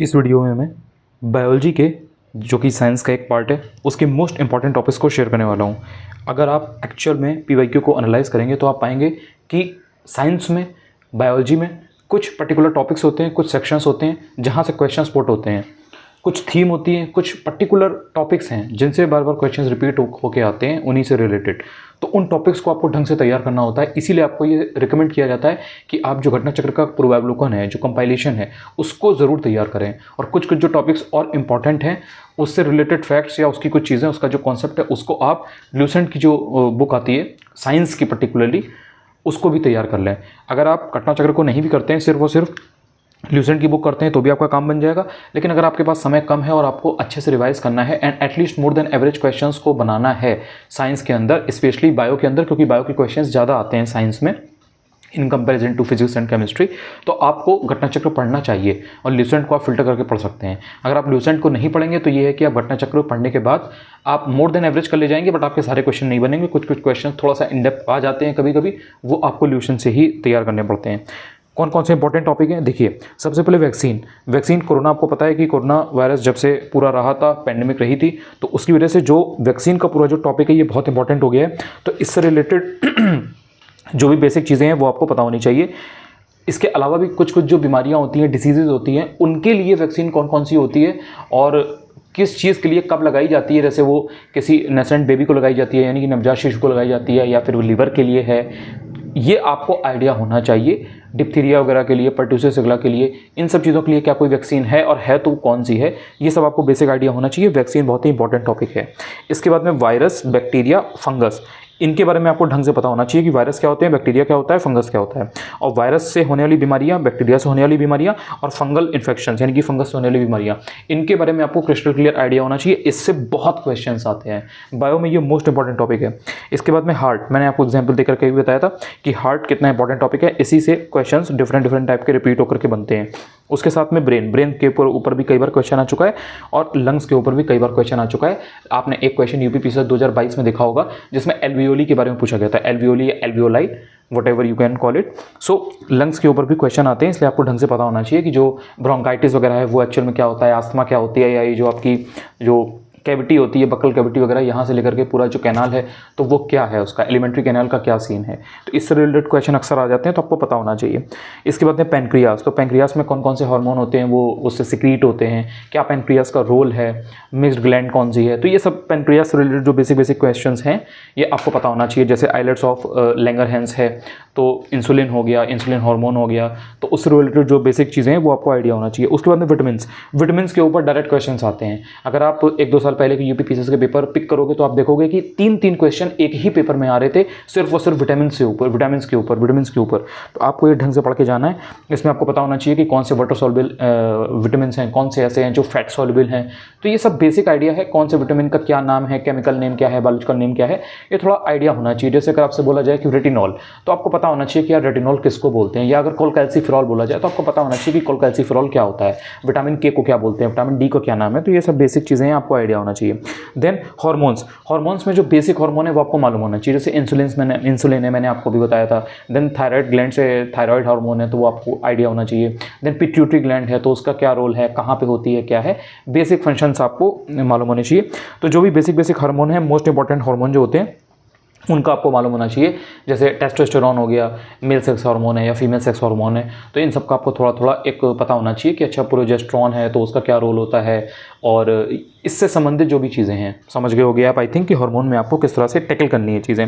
इस वीडियो में मैं बायोलॉजी के जो कि साइंस का एक पार्ट है उसके मोस्ट इंपॉर्टेंट टॉपिक्स को शेयर करने वाला हूँ। अगर आप एक्चुअल में पीवाईक्यू को एनालाइज करेंगे तो आप पाएंगे कि साइंस में, बायोलॉजी में कुछ पर्टिकुलर टॉपिक्स होते हैं, कुछ सेक्शंस होते हैं जहाँ से क्वेश्चन पुट होते हैं, कुछ थीम होती है, कुछ पर्टिकुलर टॉपिक्स हैं जिनसे बार बार क्वेश्चंस रिपीट होके आते हैं उन्हीं से रिलेटेड। तो उन टॉपिक्स को आपको ढंग से तैयार करना होता है। इसीलिए आपको ये रिकमेंड किया जाता है कि आप जो घटना चक्र का पूर्वावलोकन है, जो कंपाइलेशन है, उसको ज़रूर तैयार करें। और कुछ कुछ जो टॉपिक्स और इम्पॉर्टेंट हैं उससे रिलेटेड फैक्ट्स या उसकी कुछ चीज़ें, उसका जो कॉन्सेप्ट है, उसको आप ल्यूसेंट की जो बुक आती है साइंस की पर्टिकुलरली, उसको भी तैयार कर लें। अगर आप घटना चक्र को नहीं भी करते हैं, सिर्फ और सिर्फ ल्यूसेंट की बुक करते हैं तो भी आपका काम बन जाएगा। लेकिन अगर आपके पास समय कम है और आपको अच्छे से रिवाइज करना है and at least more than average questions को बनाना है साइंस के अंदर, स्पेशली बायो के अंदर, क्योंकि बायो के क्वेश्चंस ज़्यादा आते हैं साइंस में in comparison to physics and chemistry, तो आपको घटना चक्र पढ़ना चाहिए और ल्यूसेंट को आप फिल्टर करके पढ़ सकते हैं। अगर आप ल्यूसेंट को नहीं पढ़ेंगे तो ये है कि आप घटना चक्र पढ़ने के बाद आप मोर देन एवरेज कर ले जाएंगे, बट आपके सारे क्वेश्चन नहीं बनेंगे। कुछ कुछ क्वेश्चन थोड़ा सा इन डेप्थ आ जाते हैं कभी कभी, वो आपको ल्यूसेंट से ही तैयार करने पड़ते हैं। कौन कौन से इंपॉर्टेंट टॉपिक हैं देखिए। सबसे पहले वैक्सीन कोरोना, आपको पता है कि कोरोना वायरस जब से पूरा रहा था, पैंडेमिक रही थी, तो उसकी वजह से जो वैक्सीन का पूरा जो टॉपिक है ये बहुत इंपॉर्टेंट हो गया है। तो इससे रिलेटेड जो भी बेसिक चीज़ें हैं वो आपको पता होनी चाहिए। इसके अलावा भी कुछ कुछ जो बीमारियां होती हैं, डिसीजेज होती हैं, उनके लिए वैक्सीन कौन कौन सी होती है और किस चीज़ के लिए कब लगाई जाती है। जैसे वो किसी नेसेंट बेबी को लगाई जाती है, यानी कि नवजात शिशु को लगाई जाती है, या फिर वो लीवर के लिए है, ये आपको आइडिया होना चाहिए। डिप्थीरिया वगैरह के लिए, पर्ट्यूसिस वगैरह के लिए, इन सब चीज़ों के लिए क्या कोई वैक्सीन है और है तो कौन सी है, ये सब आपको बेसिक आइडिया होना चाहिए। वैक्सीन बहुत ही इंपॉर्टेंट टॉपिक है। इसके बाद में वायरस, बैक्टीरिया, फंगस, इनके बारे में आपको ढंग से पता होना चाहिए कि वायरस क्या होते हैं, बैक्टीरिया क्या होता है, फंगस क्या होता है। और वायरस से होने वाली बीमारियां, बैक्टीरिया से होने वाली बीमारियां और फंगल इन्फेक्शन यानी कि फंगस से होने वाली बीमारियां, इनके बारे में आपको क्रिस्टल क्लियर आइडिया होना चाहिए। इससे बहुत क्वेश्चंस आते हैं बायो में, ये मोस्ट इंपॉर्टेंट टॉपिक है। इसके बाद में हार्ट, मैंने आपको एग्जाम्पल देकर के भी बताया था कि हार्ट कितना इंपॉर्टेंट टॉपिक है। इसी से क्वेश्चंस डिफरेंट टाइप के रिपीट होकर के बनते हैं। उसके साथ में ब्रेन के ऊपर भी कई बार क्वेश्चन आ चुका है और लंग्स के ऊपर भी कई बार क्वेश्चन आ चुका है। आपने एक क्वेश्चन यूपीपीसीएस 2022 में देखा होगा जिसमें एल्वियोली के बारे में पूछा गया था, एल्वियोली या alveoli, what ever you can call it. So lungs के ऊपर भी क्वेश्चन आते हैं, इसलिए आपको ढंग से पता होना चाहिए कि जो ब्रोंकाइटिस वगैरह है वो एक्चुअल में क्या होता है, आस्थमा क्या होती है, या ये जो आपकी जो कैविटी होती है, बक्कल कैविटी वगैरह, यहाँ से लेकर के पूरा जो कैनाल है तो वो क्या है, उसका एलिमेंट्री कैनाल का क्या सीन है। तो इससे रिलेटेड क्वेश्चन अक्सर आ जाते हैं, तो आपको पता होना चाहिए। इसके बाद में पैनक्रियास, तो पैनक्रियास में कौन कौन से हार्मोन होते हैं, वो उससे सिक्रीट होते हैं, क्या पैनक्रियास का रोल है, मिक्स्ड ग्लैंड कौन सी है, तो ये सब पैनक्रियास से रिलेटेड जो बेसिक क्वेश्चंस हैं ये आपको पता होना चाहिए। जैसे आइलेट्स ऑफ लैंगरहैंस है, तो इंसुलिन हो गया, इंसुलिन हार्मोन हो गया, तो उससे रिलेटेड जो बेसिक चीज़ें हैं वो आपको आइडिया होना चाहिए। उसके बाद में विटामिन्स के ऊपर डायरेक्ट क्वेश्चंस आते हैं। अगर आप 1-2 साल पहले के यूपीपीसीएस के पेपर पिक करोगे तो आप देखोगे कि 3 क्वेश्चन एक ही पेपर में आ रहे थे, सिर्फ और सिर्फ विटामिन्स के ऊपर। तो आपको ये ढंग से पढ़ के जाना है। इसमें आपको पता होना चाहिए कि कौन से वाटर सॉल्युबल विटामिन्स हैं, कौन से ऐसे हैं जो फैट सॉल्युबल हैं। तो ये सब बेसिक आइडिया है, कौन से विटामिन का क्या नाम है, केमिकल नेम क्या है, बायोलॉजिकल नेम क्या है, ये थोड़ा आइडिया होना चाहिए। जैसे अगर आपसे बोला जाए कि रेटिनॉल, तो आपको पता होना चाहिए कि यार रेटिनॉल किसको बोलते हैं, या अगर कोलकैल्सिफेरॉल बोला जाए तो आपको पता होना चाहिए कि कोलकैल्सिफेरॉल क्या होता है, विटामिन के को क्या बोलते हैं, विटामिन डी को क्या नाम है। तो ये सब बेसिक चीज़ें हैं, आपको आइडिया होना चाहिए। देन हार्मोन्स में जो बेसिक हार्मोन है वो आपको मालूम होना चाहिए। जैसे इंसुलिन है, मैंने आपको भी बताया था। देन थायराइड ग्लैंड से थायराइड हार्मोन है, तो वो आपको आइडिया होना चाहिए। देन पिट्यूटरी ग्लैंड है, तो उसका क्या रोल है, कहाँ पे होती है, क्या है, बेसिक फंक्शंस आपको मालूम होने चाहिए। तो जो भी बेसिक हार्मोन है, मोस्ट इंपॉर्टेंट हार्मोन जो होते हैं उनका आपको मालूम होना चाहिए। जैसे टेस्टोस्टेरोन हो गया, मेल सेक्स हार्मोन है या फीमेल सेक्स हार्मोन है, तो इन सब का आपको थोड़ा थोड़ा एक पता होना चाहिए कि अच्छा प्रोजेस्टेरोन है तो उसका क्या रोल होता है, और इससे संबंधित जो भी चीज़ें हैं समझ गए होगे आप, आई थिंक, कि हार्मोन में आपको किस तरह से टैकल करनी है चीज़ें।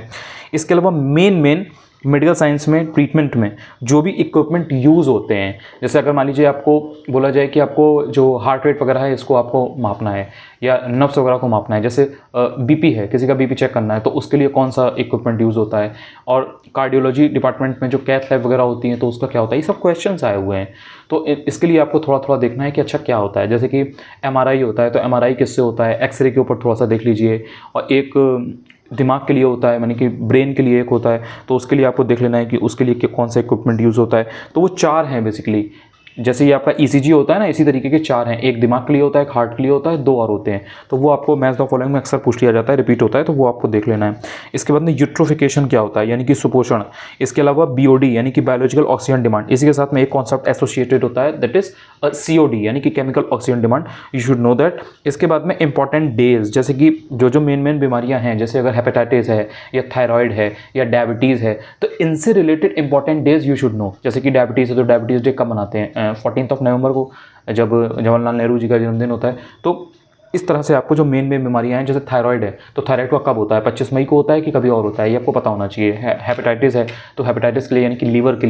इसके अलावा मेन मेडिकल साइंस में, ट्रीटमेंट में जो भी इक्विपमेंट यूज़ होते हैं, जैसे अगर मान लीजिए आपको बोला जाए कि आपको जो हार्ट रेट वगैरह है इसको आपको मापना है, या नर्व्स वगैरह को मापना है, जैसे बीपी है, किसी का बीपी चेक करना है, तो उसके लिए कौन सा इक्विपमेंट यूज़ होता है, और कार्डियोलॉजी डिपार्टमेंट में जो कैथ लैब वगैरह होती हैं तो उसका क्या होता है, ये सब क्वेश्चंस आए हुए हैं। तो इसके लिए आपको थोड़ा थोड़ा देखना है कि अच्छा क्या होता है। जैसे कि एमआरआई होता है, तो एमआरआई किससे होता है, एक्सरे के ऊपर थोड़ा सा देख लीजिए, और एक दिमाग के लिए होता है, यानी कि ब्रेन के लिए एक होता है, तो उसके लिए आपको देख लेना है कि उसके लिए कौन सा इक्विपमेंट यूज़ होता है। तो वो 4 हैं बेसिकली। जैसे ये आपका ईसीजी होता है ना, इसी तरीके के 4 हैं, एक दिमाग के लिए होता है, एक हार्ट के लिए होता है, 2 और होते हैं। तो वो आपको मैच द फॉलोइंग में अक्सर पूछ लिया जाता है, रिपीट होता है, तो वो आपको देख लेना है। इसके बाद में यूट्रोफिकेशन क्या होता है, यानी कि सुपोषण। इसके अलावा बीओडी यानी कि बायोलॉजिकल ऑक्सीजन डिमांड, इसी के साथ में एक कॉन्सेप्ट एसोसिएटेड होता है, दैट इज COD यानी कि chemical oxygen demand, you should know that. इसके बाद में इंपॉर्टेंट डेज, जैसे कि जो मेन बीमारियां हैं, जैसे अगर हेपेटाइटिस है या थायराइड है या डायबिटीज़ है, तो इनसे related important days you should know. जैसे कि डायबिटीज़ है तो डायबिटीज़ डे कब मनाते हैं? 14 नवंबर को, जब जवाहरलाल नेहरू जी का जन्मदिन होता है। तो इस तरह से आपको जो मेन बीमारियां हैं, जैसे थायराइड है तो थायराइड का कब होता है? 25 मई को होता है कि कभी और होता है, ये आपको पता होना चाहिए। हेपेटाइटिस है तो हेपेटाइटिस के लिए यानी कि लीवर के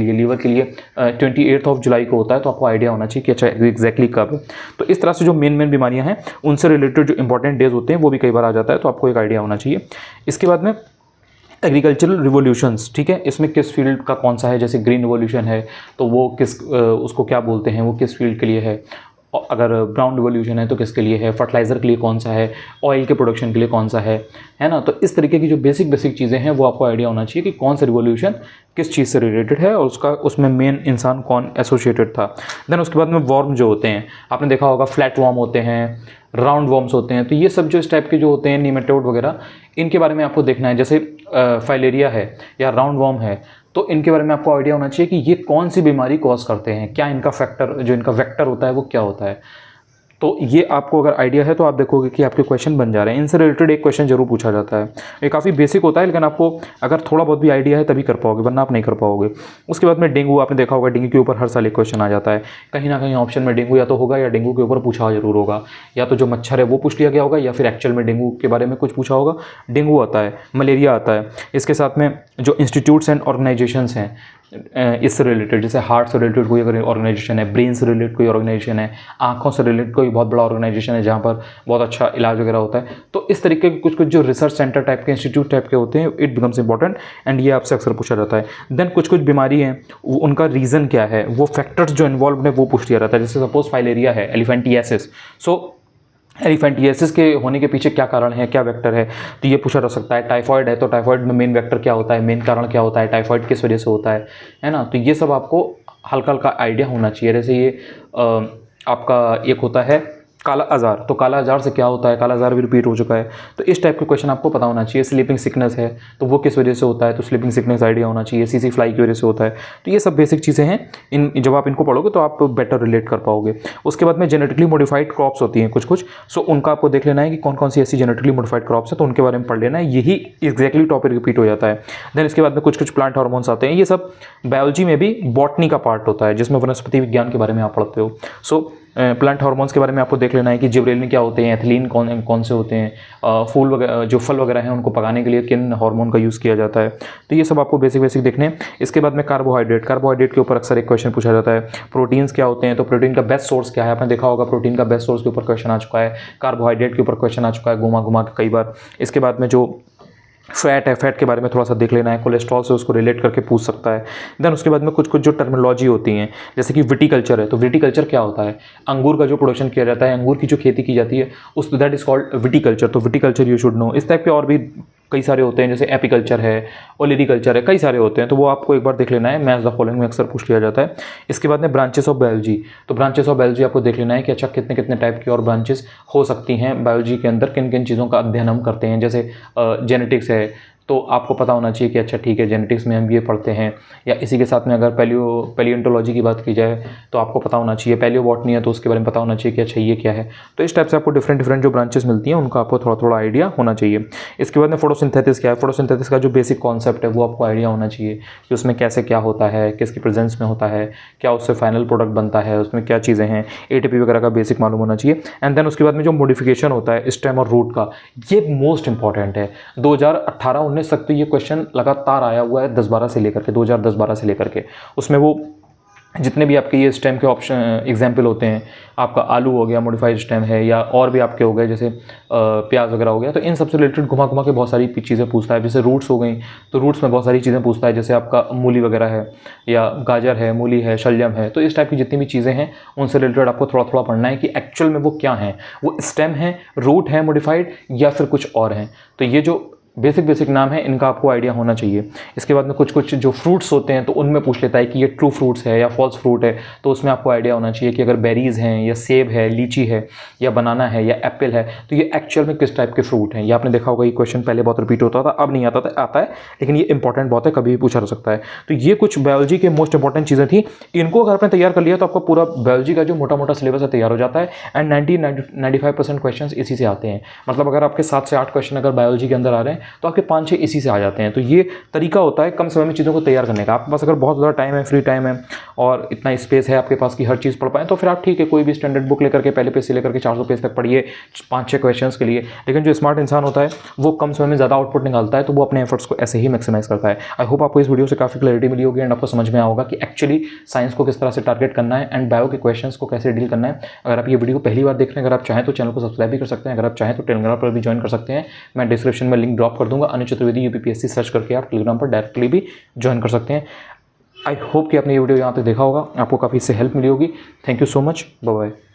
लिए 28 जुलाई को होता है, तो आपको आइडिया होना चाहिए कि अच्छा एग्जैक्टली कब है। तो इस तरह से जो मेन बीमारियां हैं उनसे रिलेटेड जो इंपॉर्टेंट डेज होते हैं वो भी कई बार आ जाता है, तो आपको एक आइडिया होना चाहिए। इसके बाद में एग्रीकल्चरल रिवोल्यूशंस, ठीक है, इसमें किस फील्ड का कौन सा है? जैसे ग्रीन रिवोल्यूशन है तो वो उसको क्या बोलते हैं, वो किस फील्ड के लिए है? अगर ब्राउन रिवोल्यूशन है तो किसके लिए है? फर्टिलाइज़र के लिए कौन सा है? ऑयल के प्रोडक्शन के लिए कौन सा है ना? तो इस तरीके की जो बेसिक चीज़ें हैं वो आपको आइडिया होना चाहिए कि कौन सा रिवोल्यूशन किस चीज़ से रिलेटेड है और उसमें मेन इंसान कौन एसोसिएटेड था। देन उसके बाद में वर्म जो होते हैं, आपने देखा होगा फ्लैट वर्म होते हैं, राउंड वर्म्स होते हैं, तो ये सब जो इस टाइप के जो होते हैं नीमेटोड वगैरह, इनके बारे में आपको देखना है। जैसे फाइलेरिया है या राउंड वर्म है, तो इनके बारे में आपको आइडिया होना चाहिए कि ये कौन सी बीमारी कॉज करते हैं, क्या इनका फैक्टर, जो इनका वेक्टर होता है वो क्या होता है। तो ये आपको अगर आइडिया है तो आप देखोगे कि आपके क्वेश्चन बन जा रहे हैं। इनसे रिलेटेड एक क्वेश्चन जरूर पूछा जाता है। ये काफ़ी बेसिक होता है, लेकिन आपको अगर थोड़ा बहुत भी आइडिया है तभी कर पाओगे, वरना आप नहीं कर पाओगे। उसके बाद में डेंगू, आपने देखा होगा डेंगू के ऊपर हर साल एक क्वेश्चन आ जाता है। कहीं ना कहीं ऑप्शन में डेंगू या तो होगा या डेंगू के ऊपर पूछा जरूर होगा, या तो जो मच्छर है वो पूछ लिया गया होगा या फिर एक्चुअल में डेंगू के बारे में कुछ पूछा होगा। डेंगू आता है, मलेरिया आता है। इसके साथ में जो इंस्टीट्यूट्स एंड ऑर्गेनाइजेशंस हैं इससे रिलेटेड, जैसे हार्ट से रिलेटेड कोई अगर ऑर्गेनाइजेशन है, ब्रेन से रिलेटेड कोई ऑर्गेनाइजेशन है, आंखों से रिलेटेड कोई बहुत बड़ा ऑर्गेनाइजेशन है जहाँ पर बहुत अच्छा इलाज वगैरह होता है, तो इस तरीके के कुछ जो रिसर्च सेंटर टाइप के, इंस्टीट्यूट टाइप के होते हैं, इट बिकम्स इंपॉर्टेंट एंड ये आपसे अक्सर पूछा जाता है। देन कुछ बीमारी हैं उनका रीज़न क्या है, वो फैक्टर्स जो इन्वॉल्व है वो पूछ लिया जाता है। जैसे सपोज फाइलेरिया है, एलिफेंटियासिस, सो एलिफेंटियासिस के होने के पीछे क्या कारण है, क्या वेक्टर है, तो ये पूछा जा सकता है। टाइफॉइड है तो टाइफॉइड में मेन वेक्टर क्या होता है, मेन कारण क्या होता है, टाइफॉइड किस वजह से होता है ना? तो ये सब आपको हल्का हल्का आइडिया होना चाहिए। जैसे ये आपका एक होता है काला आजार, तो काला आजार से क्या होता है, काला आजार भी रिपीट हो चुका है, तो इस टाइप के क्वेश्चन आपको पता होना चाहिए। स्लीपिंग सिकनेस है तो वो किस वजह से होता है, तो स्लीपिंग सिकनेस आइडिया होना चाहिए। सीसी फ्लाई की वजह से होता है। तो ये सब बेसिक चीज़ें हैं, इन जब आप इनको पढ़ोगे तो आप बेटर रिलेट कर पाओगे। उसके बाद में जेनेटिकली मॉडिफाइड क्रॉप्स होती हैं कुछ, सो उनका आपको देख लेना है कि कौन कौन सी ऐसी जेनेटिकली मॉडिफाइड क्रॉप्स है, तो उनके बारे में पढ़ लेना है। यही एग्जैक्टली टॉपिक रिपीट हो जाता है। देन इसके बाद में कुछ प्लांट हार्मोन्स आते हैं। ये सब बायोलॉजी में भी बॉटनी का पार्ट होता है, जिसमें वनस्पति विज्ञान के बारे में आप पढ़ते हो। सो प्लांट हार्मोन्स के बारे में आपको देख लेना है कि जिब्रेलिन क्या होते हैं, एथिलीन कौन से होते हैं, फूल वगैरह जो फल वगैरह हैं उनको पकाने के लिए किन हार्मोन का यूज़ किया जाता है। तो ये सब आपको बेसिक देखने हैं। इसके बाद में कार्बोहाइड्रेट के ऊपर अक्सर एक क्वेश्चन पूछा जाता है। प्रोटीन्स क्या होते हैं, तो प्रोटीन का बेस्ट सोर्स क्या है, आपने देखा होगा प्रोटीन का बेस्ट सोर्स के ऊपर क्वेश्चन आ चुका है। कार्बोहाइड्रेट के ऊपर क्वेश्चन आ चुका है घुमा के कई बार। इसके बाद में जो फैट है, फैट के बारे में थोड़ा सा देख लेना है, कोलेस्ट्रॉल से उसको रिलेट करके पूछ सकता है। देन उसके बाद में कुछ जो टर्मिनोलॉजी होती हैं, जैसे कि विटिकल्चर है, तो विटिकल्चर क्या होता है, अंगूर का जो प्रोडक्शन किया जाता है, अंगूर की जो खेती की जाती है उस दैट इज कॉल्ड विटिकल्चर, तो विटिकल्चर यू शुड नो। इस टाइप के और भी कई सारे होते हैं, जैसे एपिकल्चर है, ओलिरिकल्चर है, कई सारे होते हैं, तो वो आपको एक बार देख लेना है। मैच द फॉलोइंग में अक्सर पूछ लिया जाता है। इसके बाद में ब्रांचेस ऑफ बायोलॉजी, तो ब्रांचेस ऑफ बायोलॉजी आपको देख लेना है कि अच्छा कितने टाइप की और ब्रांचेस हो सकती हैं बायोलॉजी के अंदर, किन किन चीज़ों का अध्ययन हम करते हैं। जैसे जेनेटिक्स है तो आपको पता होना चाहिए कि अच्छा ठीक है जेनेटिक्स में हम ये पढ़ते हैं, या इसी के साथ में अगर पैलियोंटोलॉजी की बात की जाए तो आपको पता होना चाहिए। पैलियोबॉटनी है तो उसके बारे में पता होना चाहिए कि अच्छा ये क्या है। तो इस टाइप से आपको डिफरेंट जो ब्रांचेस मिलती हैं उनका आपको थोड़ा आइडिया होना चाहिए। इसके बाद में फोटोसिंथेसिस क्या है, फोटोसिंथेसिस का जो बेसिक कॉन्सेप्ट है वो आपको आइडिया होना चाहिए कि उसमें कैसे क्या होता है, किसकी प्रेजेंस में होता है, क्या उससे फाइनल प्रोडक्ट बनता है, उसमें क्या चीज़ें हैं, एटीपी वगैरह का बेसिक मालूम होना चाहिए। एंड देन उसके बाद में जो मॉडिफिकेशन होता है स्टेम और रूट का, ये मोस्ट इंपॉर्टेंट है। 2018-19 तक तो ये क्वेश्चन लगातार आया हुआ है, 10-12 से लेकर के 2010-12 से लेकर के, उसमें वो जितने भी आपके ये स्टेम के ऑप्शन एग्जाम्पल होते हैं, आपका आलू हो गया मॉडिफाइड स्टेम है, या और भी आपके हो गए जैसे प्याज वगैरह हो गया, तो इन सबसे रिलेटेड घुमा के बहुत सारी चीज़ें पूछता है। जैसे रूट्स हो गई तो रूट्स में बहुत सारी चीज़ें पूछता है, जैसे आपका मूली वगैरह है, या गाजर है, मूली है, शलजम है, तो इस टाइप की जितनी भी चीज़ें हैं उनसे रिलेटेड आपको थोड़ा पढ़ना है कि एक्चुअल में वो क्या हैं, वो स्टेम है, रूट है मॉडिफाइड, या फिर कुछ और हैं। तो ये जो बेसिक नाम है, इनका आपको आइडिया होना चाहिए। इसके बाद में कुछ जो फ्रूट्स होते हैं तो उनमें पूछ लेता है कि ये ट्रू फ्रूट्स है या फॉल्स फ्रूट है, तो उसमें आपको आइडिया होना चाहिए कि अगर बेरीज़ हैं या सेब है, लीची है या बनाना है या एप्पल है, तो ये एक्चुअल में किस टाइप के फ्रूट हैं। ये आपने देखा होगा, ये क्वेश्चन पहले बहुत रिपीट होता था, अब नहीं आता है, लेकिन ये इंपॉर्टेंट बहुत है, कभी भी पूछा जा सकता है। तो ये कुछ बायोलॉजी के मोस्ट इंपॉर्टेंट चीज़ें थी, इनको अगर आपने तैयार कर लिया तो आपका पूरा बायोलॉजी का जो मोटा सिलेबस है तैयार हो जाता है। एंड 95% क्वेश्चन इसी से आते हैं। मतलब अगर आपके 7 से 8 क्वेश्चन अगर बायोलॉजी के अंदर आ रहे हैं तो आपके 5-6 इसी से आ जाते हैं। तो ये तरीका होता है कम समय में चीज़ों को तैयार करने का। आपके पास अगर बहुत ज़्यादा टाइम है, फ्री टाइम है और इतना स्पेस है आपके पास कि हर चीज़ पढ़ पाएँ, तो फिर आप ठीक है कोई भी स्टैंडर्ड बुक लेकर के पहले पेज से लेकर के 400 पेज तक पढ़िए 5-6 क्वेश्चन के लिए। लेकिन जो स्मार्ट इंसान होता है वो कम समय में ज़्यादा आउटपुट निकालता है, तो वो अपने एफर्ट्स को ऐसे ही मैक्सिमाइज करता है। आई होप आपको इस वीडियो से काफ़ी क्लैरिटी मिली होगी एंड आपको समझ में आया होगा कि एक्चुअली साइंस को किस तरह से टारगेट करना है एंड बायो के क्वेश्चंस को कैसे डील करना है। अगर आप ये वीडियो पहली बार देख रहे हैं, अगर आप चाहें तो चैनल को सब्सक्राइब भी कर सकते हैं, अगर आप चाहें तो टेलीग्राम पर भी ज्वाइन कर सकते हैं। मैं डिस्क्रिप्शन में लिंक ड्रॉप कर दूंगा, अनु चतुर्वेदी UPPSC सर्च करके आप टेलीग्राम पर डायरेक्टली भी ज्वाइन कर सकते हैं। आई होप कि आपने ये वीडियो यहाँ तक देखा होगा, आपको काफ़ी इससे हेल्प मिली होगी। Thank you so much, bye bye.